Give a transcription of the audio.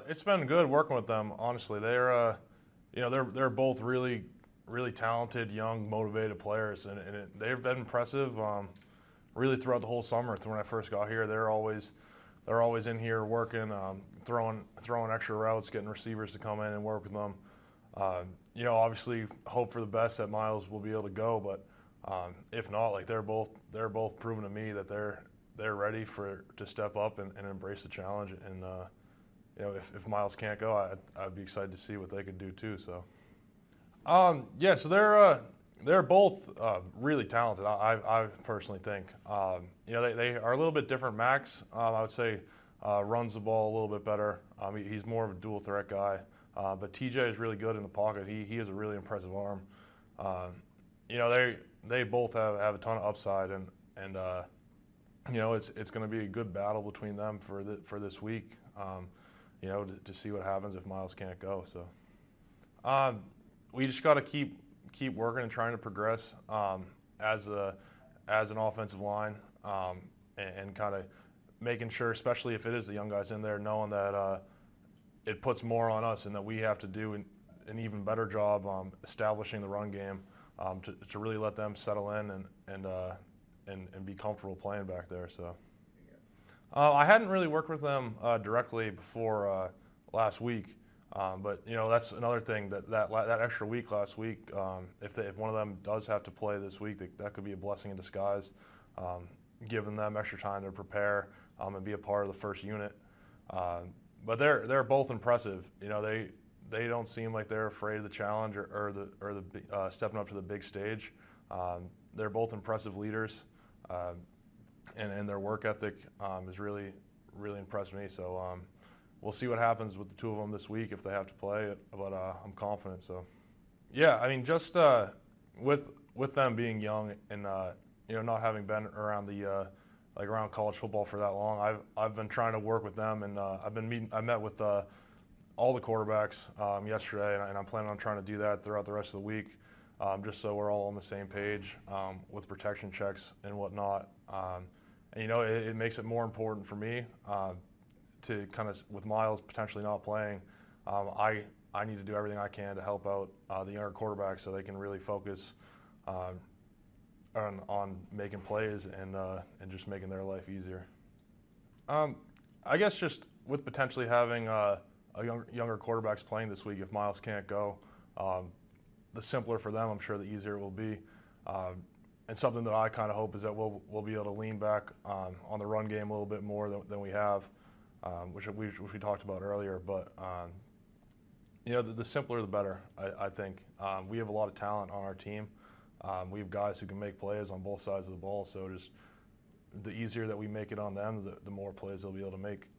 It's been good working with them. Honestly, they're both really, really talented, young, motivated players, and they've been impressive. Really throughout the whole summer. When I first got here, they're always in here working, throwing extra routes, getting receivers to come in and work with them. Obviously, hope for the best that Miles will be able to go, but if not, like they're both proving to me that they're ready to step up and embrace the challenge. And if Miles can't go, I'd be excited to see what they could do too. So, so they're both really talented. I personally think. They are a little bit different. Max, I would say, runs the ball a little bit better. He's more of a dual threat guy. But TJ is really good in the pocket. He has a really impressive arm. They both have a ton of upside, and it's going to be a good battle between them for this week. To see what happens if Miles can't go. So we just got to keep working and trying to progress as an offensive line, and kind of making sure, especially if it is the young guys in there, knowing that it puts more on us and that we have to do an even better job establishing the run game to really let them settle in and be comfortable playing back there. So I hadn't really worked with them directly before last week. But that's another thing that extra week last week. If one of them does have to play this week, that could be a blessing in disguise, giving them extra time to prepare and be a part of the first unit. But they're both impressive. They don't seem like they're afraid of the challenge or the stepping up to the big stage. They're both impressive leaders, and their work ethic has really impressed me. So. We'll see what happens with the two of them this week if they have to play, but I'm confident. So, yeah, I mean, just with them being young and not having been around around college football for that long, I've been trying to work with them, and I met with all the quarterbacks yesterday, and I'm planning on trying to do that throughout the rest of the week, just so we're all on the same page with protection checks and whatnot. And it makes it more important for me. To kind of, with Miles potentially not playing, I need to do everything I can to help out the younger quarterbacks so they can really focus on making plays and just making their life easier. I guess just with potentially having younger quarterbacks playing this week, if Miles can't go, the simpler for them, I'm sure the easier it will be. And something that I kind of hope is that we'll be able to lean back on the run game a little bit more than we have. Which we talked about earlier, but the simpler the better. I think we have a lot of talent on our team. We have guys who can make plays on both sides of the ball. So just the easier that we make it on them, the more plays they'll be able to make.